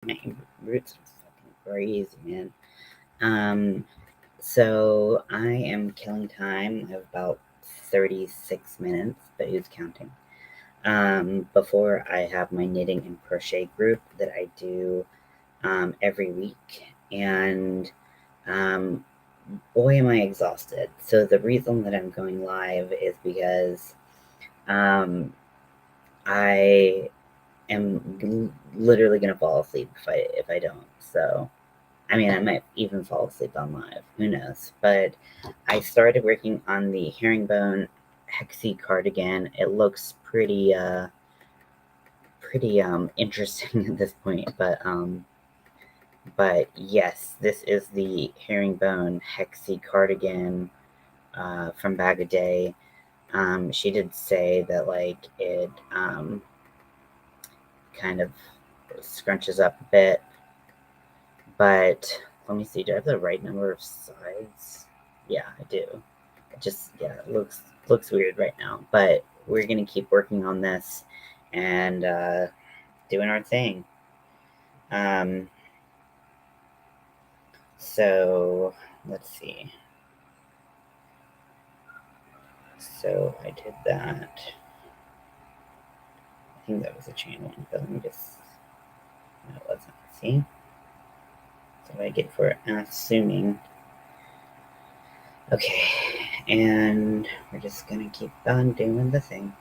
My roots are fucking crazy, man. Um, so I am killing time. I have about 36 minutes, but who's counting? Before I have my knitting and crochet group that I do every week, and um, boy, am I exhausted. So the reason that I'm going live is because um, I am literally gonna fall asleep if I don't. So I mean, I might even fall asleep on live. Who knows? But I started working on the herringbone hexy cardigan. It looks pretty interesting at this point. But yes, this is the herringbone hexy cardigan from Bag a Day. She did say that like it kind of scrunches up a bit, but let me see. Do I have the right number of sides? Yeah, I do. It just it looks weird right now, but we're gonna keep working on this and doing our thing. Um, so let's see. So I did that. I think that was a chain one, but let me just. No, it wasn't. See. That's what I get for assuming. Okay, and we're just gonna keep on doing the thing.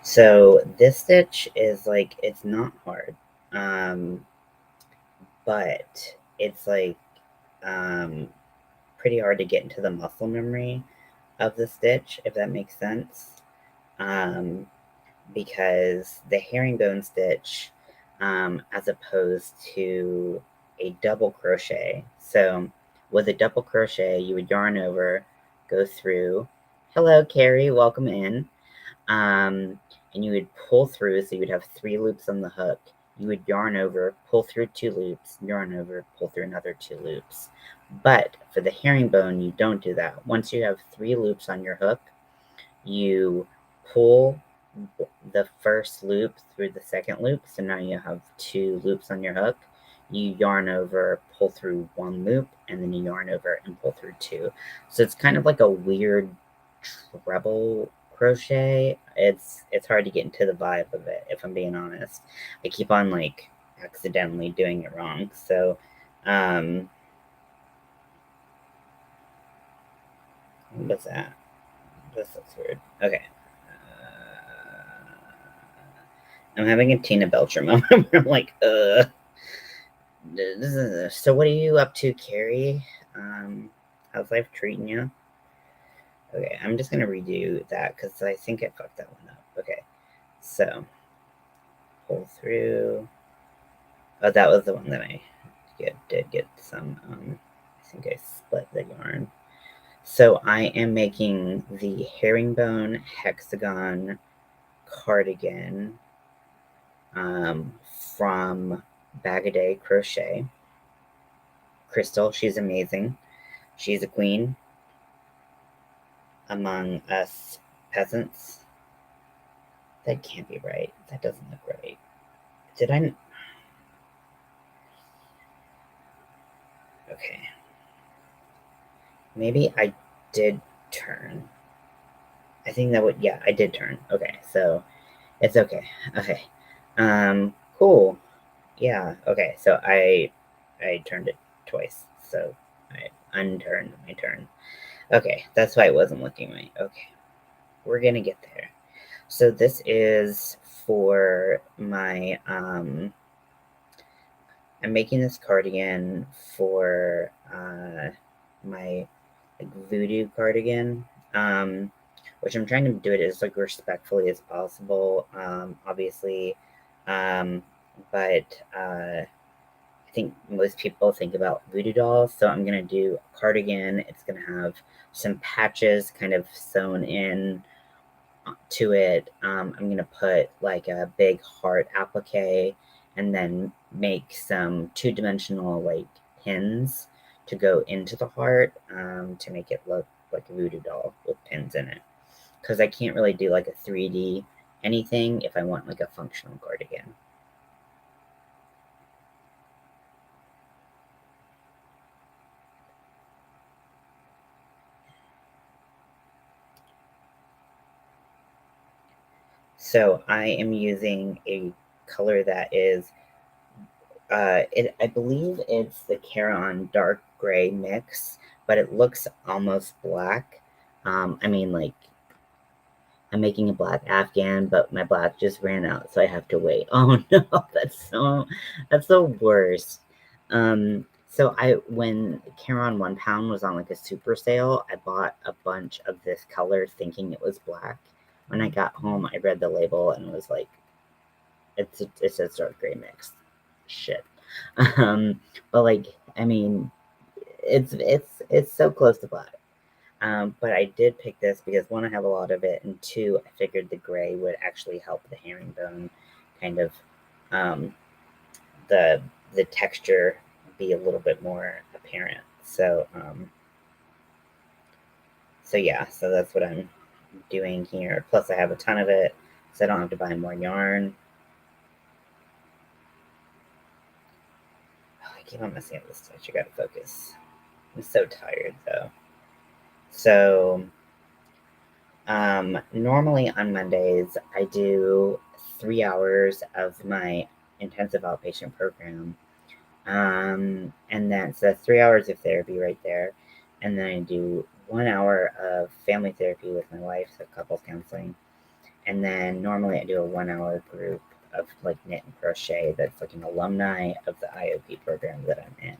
So this stitch is like it's not hard, um, but it's like um, pretty hard to get into the muscle memory of the stitch, if that makes sense. Um, because the herringbone stitch, as opposed to a double crochet. So with a double crochet, you would yarn over, go through. Hello, Carrie, welcome in. Um, and you would pull through, so you would have 3 loops on the hook. You would yarn over, pull through 2 loops, yarn over, pull through another 2 loops. But for the herringbone, you don't do that. Once you have 3 loops on your hook, you pull the first loop through the second loop, so now you have 2 loops on your hook. You yarn over, pull through 1 loop, and then you yarn over and pull through 2. So it's kind of like a weird treble crochet. It's hard to get into the vibe of it, if I'm being honest. I keep on like accidentally doing it wrong. So what's that? This looks weird. Okay. I'm having a Tina Belcher moment where I'm like, so what are you up to, Carrie? How's life treating you? Okay, I'm just gonna redo that because I think I fucked that one up. Okay, so pull through. Oh, that was the one that I did get some. I think I split the yarn. So I am making the herringbone hexagon cardigan um, from Bag a Day Crochet. Crystal, she's amazing. She's a queen among us peasants. That can't be right. That doesn't look right. Did I? Okay. Maybe I did turn. I think that would. Yeah, I did turn. Okay, so it's okay. Okay. Cool. Yeah. Okay. So I turned it twice. So I unturned my turn. Okay, that's why it wasn't looking right. Okay, we're gonna get there. So this is for my I'm making this cardigan for my like voodoo cardigan. Which I'm trying to do it as like respectfully as possible. Obviously, um, but I think most people think about voodoo dolls, so I'm gonna do a cardigan. It's gonna have some patches kind of sewn in to it. I'm gonna put like a big heart applique and then make some two-dimensional like pins to go into the heart to make it look like a voodoo doll with pins in it. Because I can't really do like a 3D anything if I want like a functional cardigan. So I am using a color that is, I believe it's the Caron dark gray mix, but it looks almost black. I mean, like, I'm making a black Afghan, but my black just ran out, so I have to wait. Oh no, that's the worst. So when Caron 1 pound was on like a super sale, I bought a bunch of this color thinking it was black. When I got home, I read the label and it was like, it's a dark gray mix. Shit. Um, but like, I mean, it's so close to black. But I did pick this because one, I have a lot of it, and two, I figured the gray would actually help the herringbone kind of, um, the the texture be a little bit more apparent. So yeah, so that's what I'm doing here. Plus, I have a ton of it, so I don't have to buy more yarn. Oh, I keep on messing up this stitch. I gotta focus. I'm so tired though. So normally on Mondays, I do 3 hours of my intensive outpatient program. And that's 3 hours of therapy right there. And then I do 1 hour of family therapy with my wife, so couples counseling. And then normally I do a 1 hour group of like knit and crochet that's like an alumni of the IOP program that I'm in.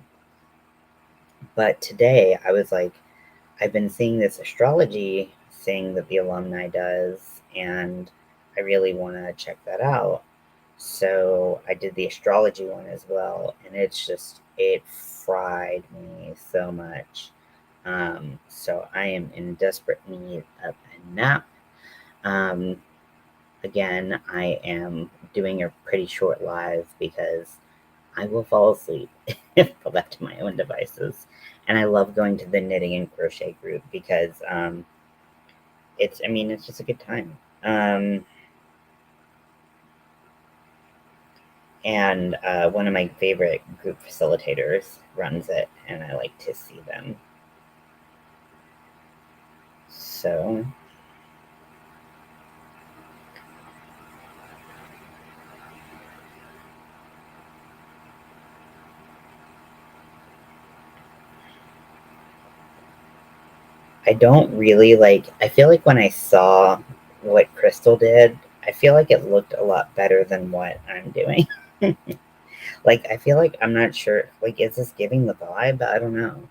But today I was like, I've been seeing this astrology thing that the alumni does, and I really want to check that out. So I did the astrology one as well, and it fried me so much. So I am in desperate need of a nap. Um, Again, I am doing a pretty short live because I will fall asleep if I left to my own devices. And I love going to the knitting and crochet group because it's just a good time. And one of my favorite group facilitators runs it, and I like to see them. So I don't really like. I feel like when I saw what Crystal did, I feel like it looked a lot better than what I'm doing. Like, I feel like I'm not sure. Like, is this giving the vibe? I don't know.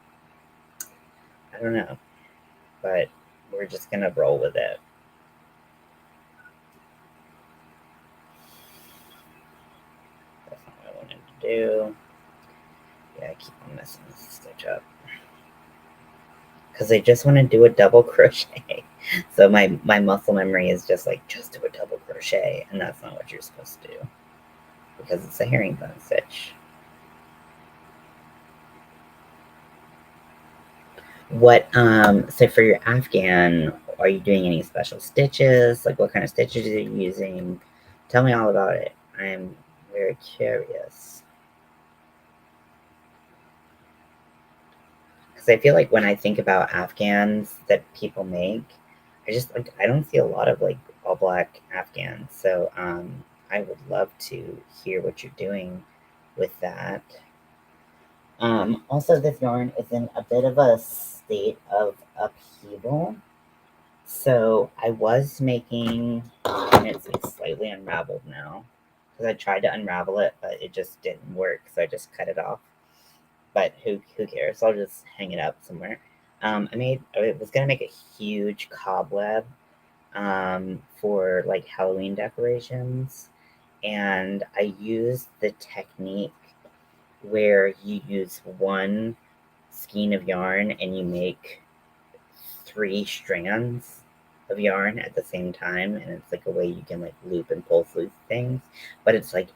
I don't know. But we're just gonna roll with it. That's not what I wanted to do. Yeah, I keep on messing this stitch up because I just want to do a double crochet. So my muscle memory is just like, just do a double crochet, and that's not what you're supposed to do because it's a herringbone stitch. So for your Afghan, are you doing any special stitches? Like, what kind of stitches are you using? Tell me all about it. I'm very curious. Because I feel like when I think about Afghans that people make, I just like, I don't see a lot of like all black Afghans. So I would love to hear what you're doing with that. Also, this yarn is in a bit of a state of upheaval. So I was making, and it's like slightly unraveled now because I tried to unravel it, but it just didn't work. So I just cut it off. But who cares? I'll just hang it up somewhere. I was gonna make a huge cobweb for like Halloween decorations, and I used the technique where you use one skein of yarn and you make 3 strands of yarn at the same time, and it's like a way you can like loop and pull through things, but it's like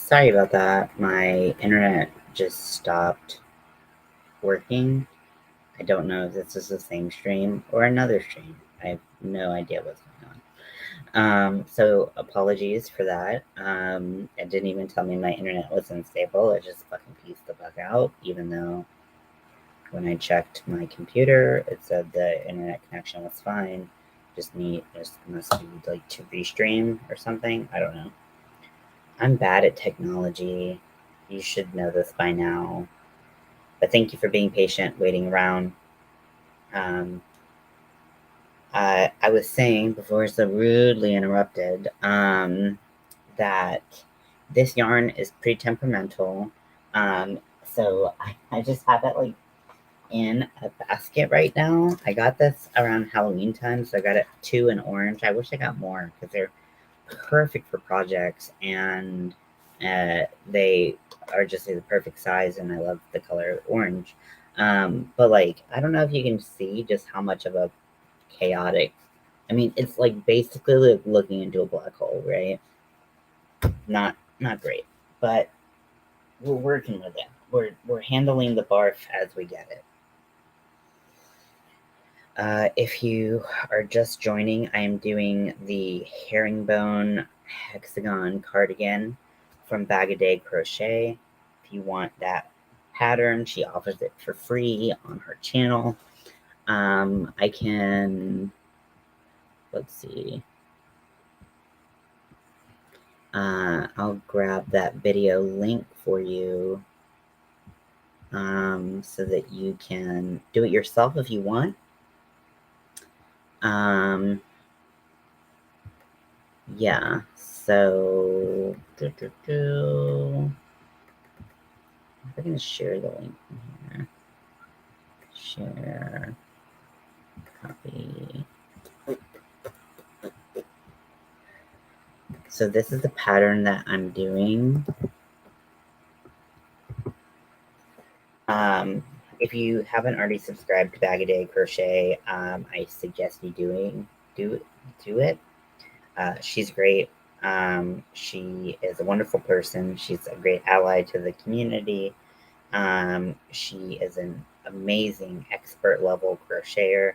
Sorry about that. My internet just stopped working. I don't know if this is the same stream or another stream. I have no idea what's going on. So apologies for that. It didn't even tell me my internet was unstable. It just fucking pieced the fuck out, even though when I checked my computer, it said the internet connection was fine. Just must be like to restream or something. I don't know. I'm bad at technology. You should know this by now. But thank you for being patient, waiting around. Um, I was saying before so rudely interrupted that this yarn is pretty temperamental. So I just have it like in a basket right now. I got this around Halloween time, so I got it 2 in orange. I wish I got more because they're perfect for projects and they are just like the perfect size, and I love the color orange. But like, I don't know if you can see just how much of a chaotic. I mean, it's like basically like looking into a black hole, right? Not great, but we're working with it. We're handling the barf as we get it. If you are just joining, I am doing the herringbone hexagon cardigan from Bag a Day Crochet. If you want that pattern, she offers it for free on her channel. I can, let's see, I'll grab that video link for you so that you can do it yourself if you want. Yeah, so I'm going to share the link from here. Share, copy. So this is the pattern that I'm doing. If you haven't already subscribed to Bag a Day Crochet, I suggest you do it. She's great. She is a wonderful person. She's a great ally to the community. She is an amazing expert level crocheter,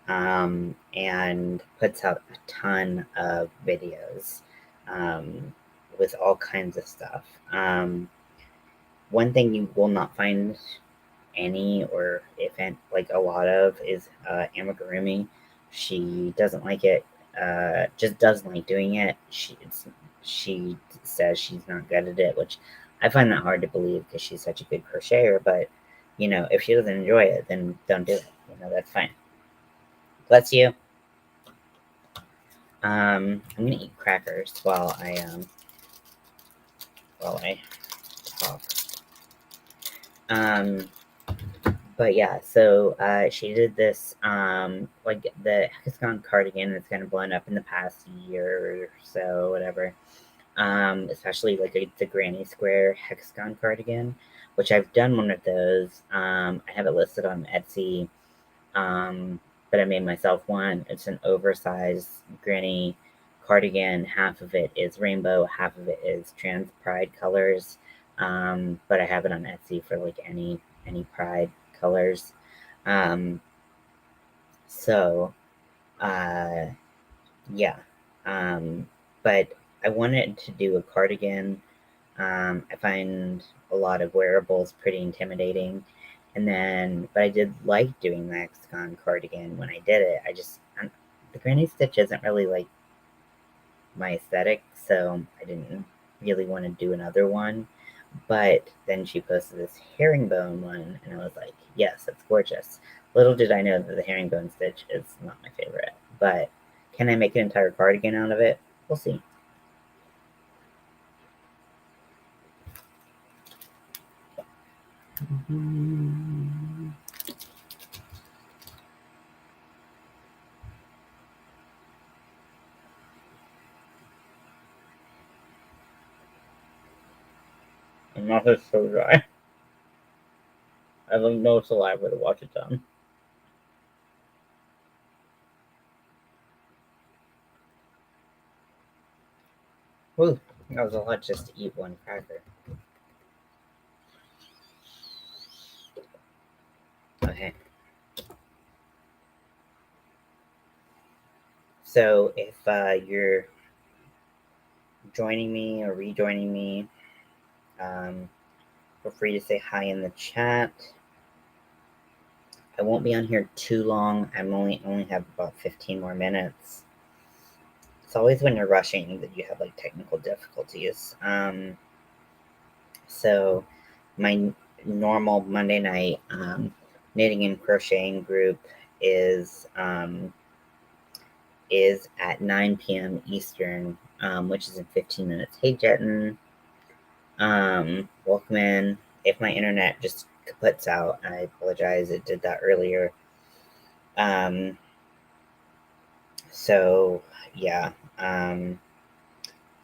and puts out a ton of videos with all kinds of stuff. One thing you will not find any, or if like a lot of, is amigurumi. She doesn't like it. Just doesn't like doing it. She says she's not good at it, which I find that hard to believe because she's such a good crocheter. But if she doesn't enjoy it, then don't do it. That's fine. Bless you. I'm gonna eat crackers while I talk. But yeah, so she did this like the hexagon cardigan that's kind of blown up in the past year or so, whatever. Especially like the granny square hexagon cardigan, which I've done one of those. I have it listed on Etsy, but I made myself one. It's an oversized granny cardigan. Half of it is rainbow, half of it is trans pride colors. But I have it on Etsy for like any pride colors. Um, so yeah. But I wanted to do a cardigan. I find a lot of wearables pretty intimidating. But I did like doing the hexagon cardigan when I did it. The granny stitch isn't really like my aesthetic, so I didn't really want to do another one. But then she posted this herringbone one, and I was like, yes, that's gorgeous. Little did I know that the herringbone stitch is not my favorite. But can I make an entire cardigan out of it? We'll see. My mouth is so dry. I have no saliva to wash it down. Woo. That was a lot just to eat one cracker. Okay. So if you're joining me or rejoining me, feel free to say hi in the chat. I won't be on here too long. I'm only have about 15 more minutes. It's always when you're rushing that you have like technical difficulties. So my normal Monday night knitting and crocheting group is at 9 p.m. Eastern, which is in 15 minutes. Hey, Jetton. Welcome in. If my internet just puts out, I apologize. It did that earlier. So, yeah. I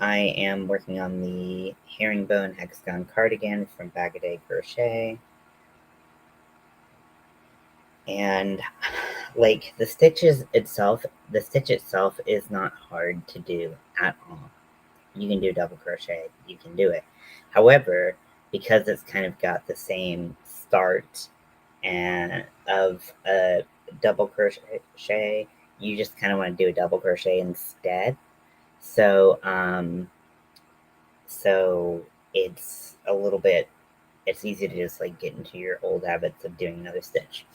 am working on the herringbone hexagon cardigan from Bag a Day Crochet. And like the stitch itself is not hard to do at all. You can do double crochet, you can do it. However, because it's kind of got the same start and of a double crochet, you just kind of want to do a double crochet instead. So so it's a little bit, it's easy to just like get into your old habits of doing another stitch.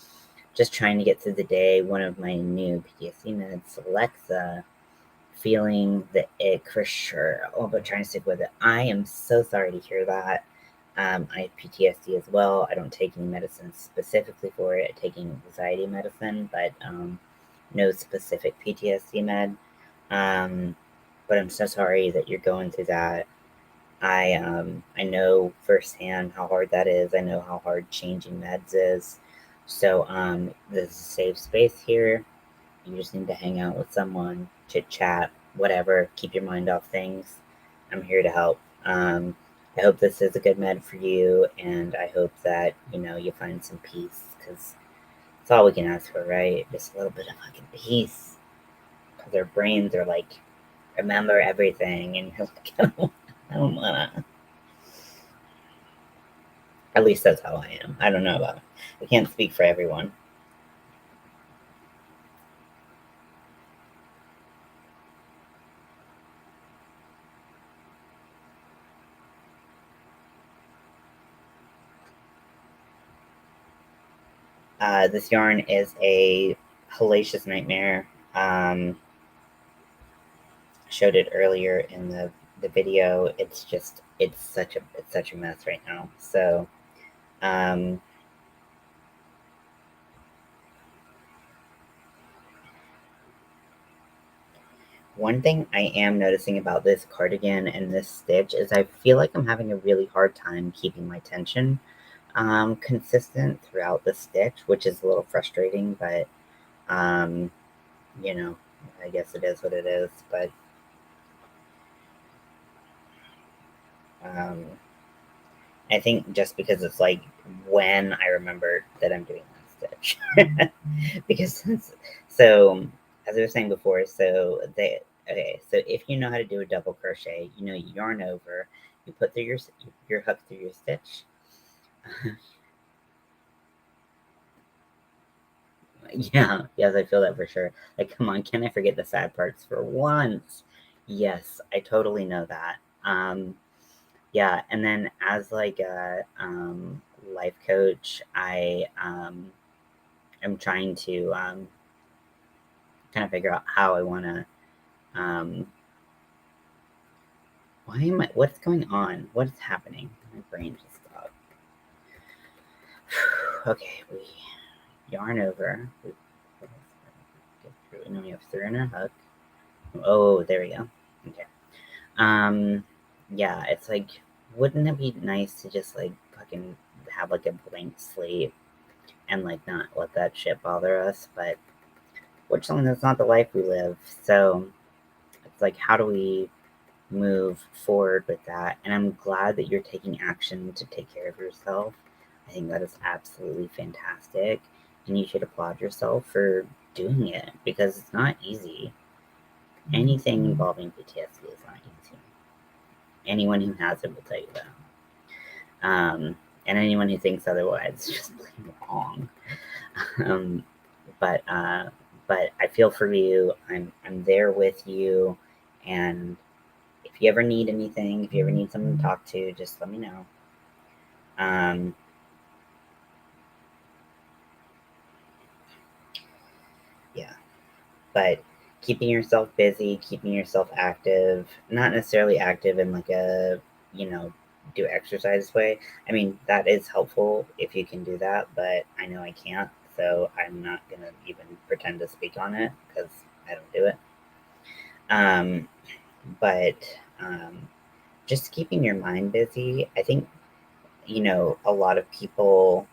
Just trying to get through the day. One of my new PTSD meds, Alexa, feeling the ick for sure. Oh, but trying to stick with it. I am so sorry to hear that. I have PTSD as well. I don't take any medicine specifically for it. I take anxiety medicine, but no specific PTSD med. But I'm so sorry that you're going through that. I know firsthand how hard that is. I know how hard changing meds is. So there's a safe space here. You just need to hang out with someone, chit chat, whatever. Keep your mind off things. I'm here to help. I hope this is a good med for you, and I hope that you find some peace, because it's all we can ask for, right? Just a little bit of fucking peace. Because our brains are like, remember everything, and you're like, I don't wanna. At least that's how I am. I don't know about it. I can't speak for everyone. This yarn is a hellacious nightmare. Showed it earlier in the video. It's such a mess right now. So one thing I am noticing about this cardigan and this stitch is I feel like I'm having a really hard time keeping my tension consistent throughout the stitch, which is a little frustrating, but you know, I guess it is what it is. But I think just because it's like when I remember that I'm doing that stitch. Because so, as I was saying before, so if you know how to do a double crochet, you yarn over, you put through your hook through your stitch. Yeah, yes, I feel that for sure. Like, come on, can I forget the sad parts for once? Yes, I totally know that. Yeah, and then as like a life coach, I am trying to kind of figure out how I want to. Why am I? What's going on? What is happening? My brain just stopped. Okay, we yarn over. And then we have through in our hook. Oh, there we go. Okay. Yeah, it's like, wouldn't it be nice to just like fucking have like a blank slate and like not let that shit bother us? But fortunately, that's not the life we live. So it's like, how do we move forward with that? And I'm glad that you're taking action to take care of yourself. I think that is absolutely fantastic. And you should applaud yourself for doing it, because it's not easy. Anything involving PTSD is not easy. anyone who has it will tell you that. And anyone who thinks otherwise is just plain wrong. But I feel for you. I'm there with you, and if you ever need anything, if you ever need someone to talk to, just let me know. Yeah, but keeping yourself busy, keeping yourself active, not necessarily active in like a, do exercise way. I mean, that is helpful if you can do that, but I know I can't, so I'm not gonna even pretend to speak on it because I don't do it. But just keeping your mind busy, I think, a lot of people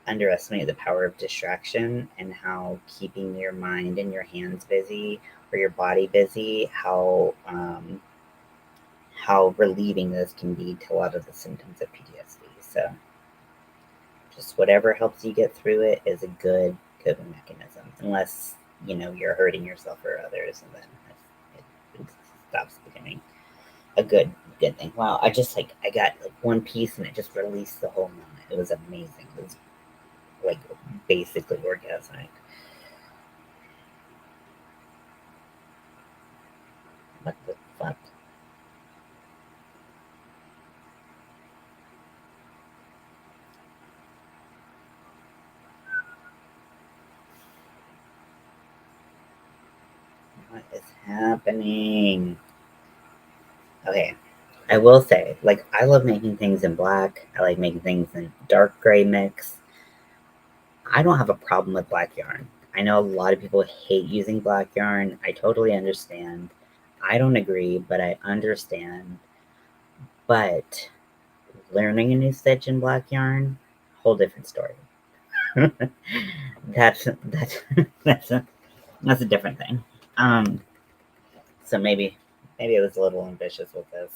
underestimate the power of distraction and how keeping your mind and your hands busy or your body busy, how relieving this can be to a lot of the symptoms of PTSD. So just whatever helps you get through it is a good coping mechanism, unless you're hurting yourself or others, and then it stops becoming a good thing. Wow, I just I got like one piece and it just released the whole moment. It was amazing. It was like basically orgasmic. What the fuck? What is happening? Okay, I will say, like, I love making things in black. I like making things in dark gray mix. I don't have a problem with black yarn. I know a lot of people hate using black yarn. I totally understand. I don't agree, but I understand. But learning a new stitch in black yarn, whole different story. that's that's a different thing. So maybe I was a little ambitious with this.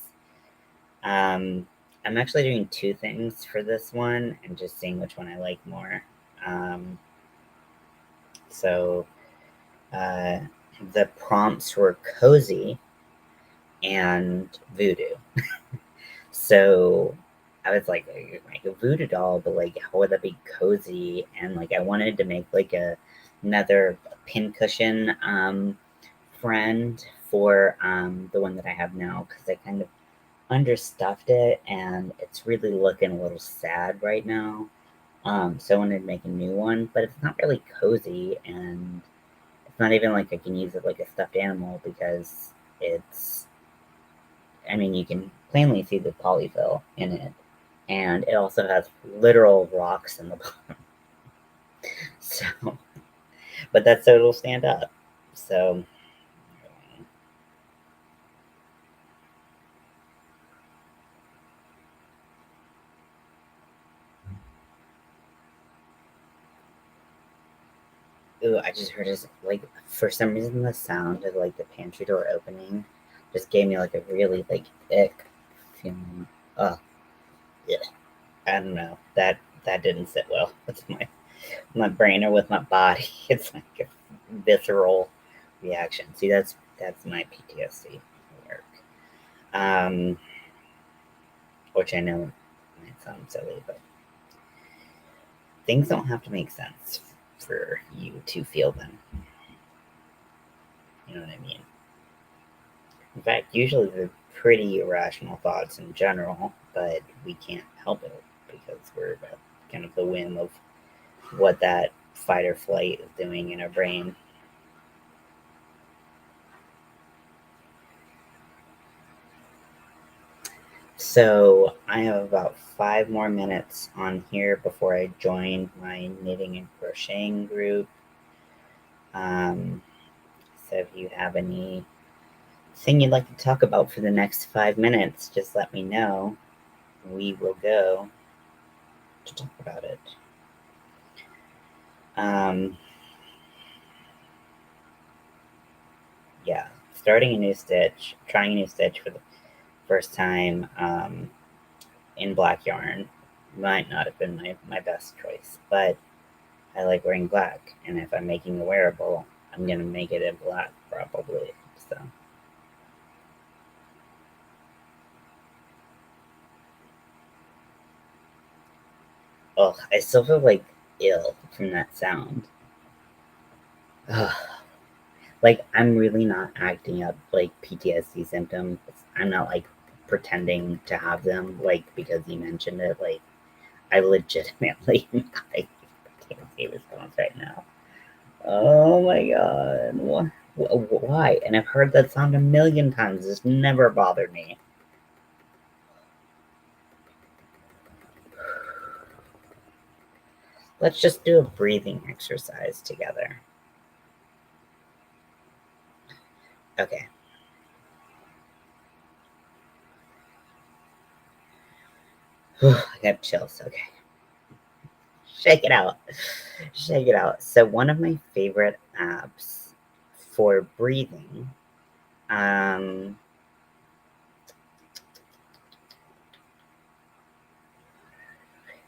I'm actually doing two things for this one and just seeing which one I like more. So uh, the prompts were cozy and voodoo. So I was like a voodoo doll, but like, how would that be cozy? And like, I wanted to make like another pincushion friend for the one that I have now, because I kind of understuffed it and it's really looking a little sad right now. So I wanted to make a new one, but it's not really cozy, and it's not even like I can use it like a stuffed animal because it's, I mean, you can plainly see the polyfill in it, and it also has literal rocks in the bottom. So, but that's so it'll stand up. So, ooh, I just heard this, like, for some reason, the sound of like the pantry door opening just gave me like a really like ick feeling. Oh, yeah. I don't know. That didn't sit well with my brain or with my body. It's like a visceral reaction. See, that's my PTSD work. Um, which I know might sound silly, but things don't have to make sense for you to feel them. You know what I mean? In fact, usually they're pretty irrational thoughts in general, but we can't help it because we're at kind of the whim of what that fight or flight is doing in our brain. So I have about 5 more minutes on here before I join my knitting and crocheting group. Um, so if you have anything you'd like to talk about for the next 5 minutes, just let me know. We will go to talk about it. Um, yeah, starting a new stitch, trying a new stitch for the first time in black yarn might not have been my best choice, but I like wearing black, and if I'm making a wearable, I'm gonna make it in black probably. So Ugh, I still feel like ill from that sound. Ugh. Like, I'm really not acting up like PTSD symptoms. I'm not like pretending to have them, like, because you mentioned it. Like, I legitimately I can't see response right now. Oh my god. Why? And I've heard that sound a million times. It's never bothered me. Let's just do a breathing exercise together. Okay. I got chills. Okay. Shake it out. Shake it out. So, one of my favorite apps for breathing um,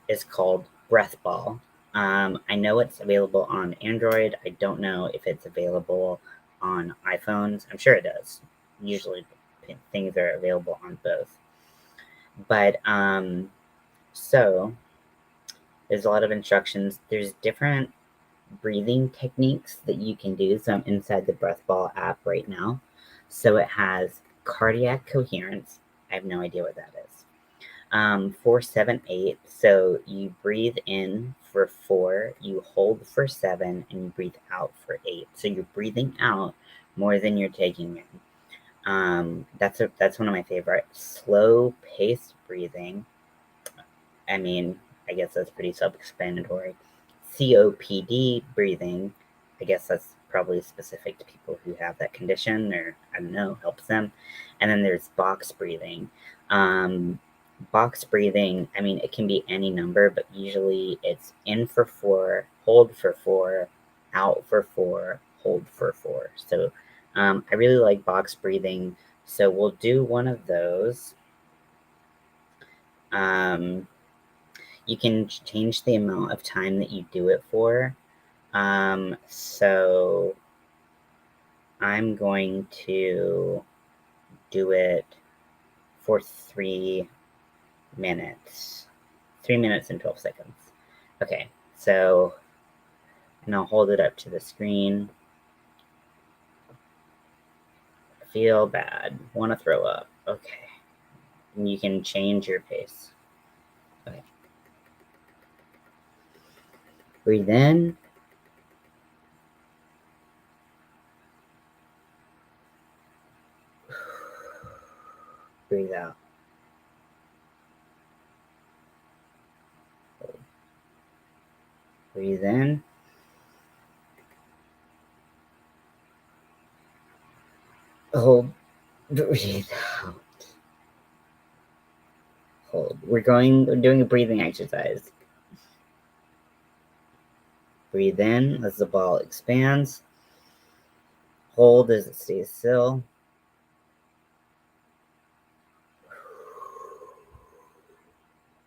is called Breath Ball. I know it's available on Android. I don't know if it's available on iPhones. I'm sure it does. Usually, things are available on both. But so there's a lot of instructions. There's different breathing techniques that you can do. So I'm inside the Breath Ball app right now. So it has cardiac coherence. I have no idea what that is. 4-7-8. So you breathe in for 4, you hold for 7, and you breathe out for 8. So you're breathing out more than you're taking in. That's one of my favorite. Slow paced breathing. I mean, I guess that's pretty self-explanatory. COPD breathing. I guess that's probably specific to people who have that condition, or I don't know, helps them. And then there's box breathing. Um, Box breathing, I mean, it can be any number, but usually it's in for 4, hold for 4, out for 4, hold for 4. So I really like box breathing. So we'll do one of those. Um, you can change the amount of time that you do it for. So I'm going to do it for 3 minutes. 3 minutes and 12 seconds. Okay, so, and I'll hold it up to the screen. I feel bad. Want to throw up. Okay. And you can change your pace. Okay. Breathe in. Breathe out. Hold. Breathe in. Hold. Breathe out. Hold. We're doing a breathing exercise. Breathe in as the ball expands. Hold as it stays still.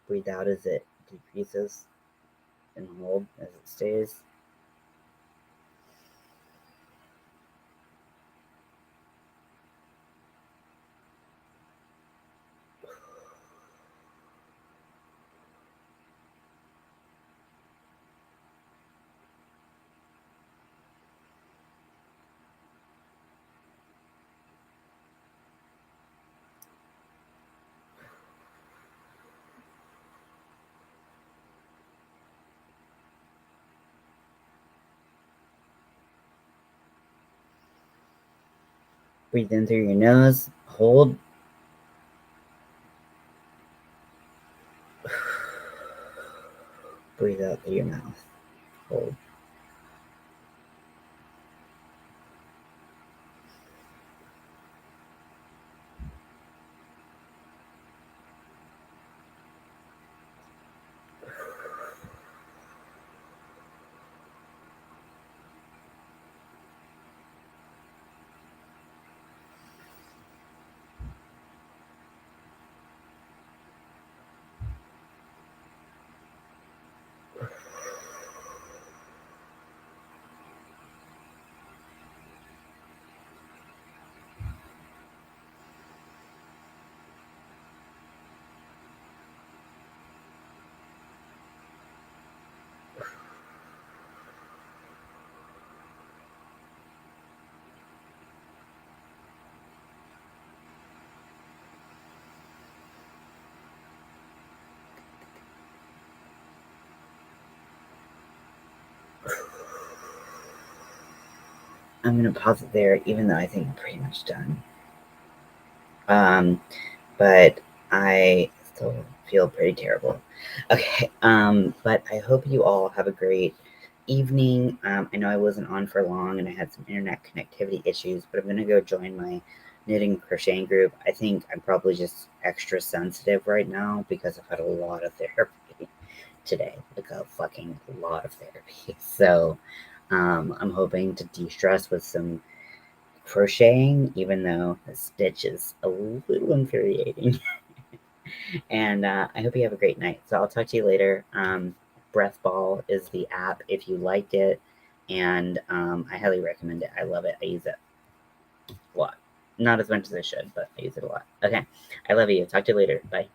Breathe out as it decreases. And hold as it stays. Breathe in through your nose. Hold. Breathe out through your mouth. Hold. I'm going to pause it there, even though I think I'm pretty much done. But I still feel pretty terrible. Okay, but I hope you all have a great evening. I know I wasn't on for long and I had some internet connectivity issues, but I'm going to go join my knitting and crocheting group. I think I'm probably just extra sensitive right now because I've had a lot of therapy today, like a fucking lot of therapy. So I'm hoping to de-stress with some crocheting, even though the stitch is a little infuriating. And I hope you have a great night. So I'll talk to you later. Breath Ball is the app if you like it, and I highly recommend it. I love it. I use it a lot. Not as much as I should, but I use it a lot. Okay. I love you. Talk to you later. Bye.